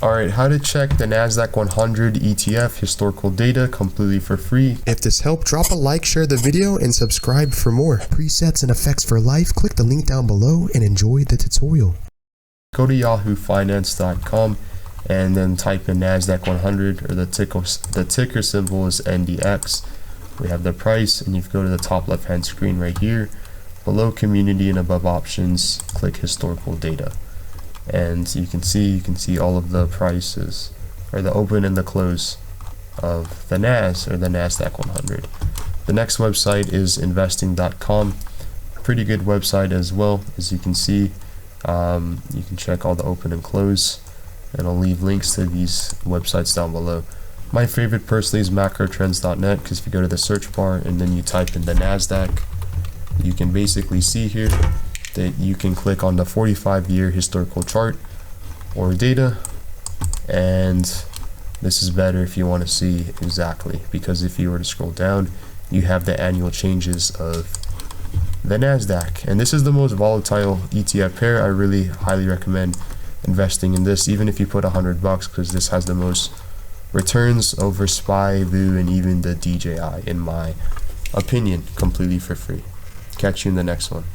Alright, how to check the NASDAQ100 ETF historical data completely for free. If this helped, drop a like, share the video, and subscribe for more. Presets and effects for life, click the link down below and enjoy the tutorial. Go to yahoofinance.com and then type in NASDAQ100, or the ticker symbol is NDX. We have the price, and you go to the top left hand screen right here. Below community and above options, click historical data. And you can see all of the prices, or the open and the close of the NAS, or the NASDAQ 100. The next website is investing.com. Pretty good website as well. As you can see, you can check all the open and close, and I'll leave links to these websites down below. My favorite personally is macrotrends.net, because if you go to the search bar and then you type in the NASDAQ, you can basically see here that you can click on the 45-year historical chart or data, and this is better if you want to see exactly, because if you were to scroll down, you have the annual changes of the NASDAQ, and this is the most volatile ETF pair. I really highly recommend investing in this, even if you put $100, because this has the most returns over SPY, VU, and even the DJI, in my opinion, completely for free. Catch you in the next one.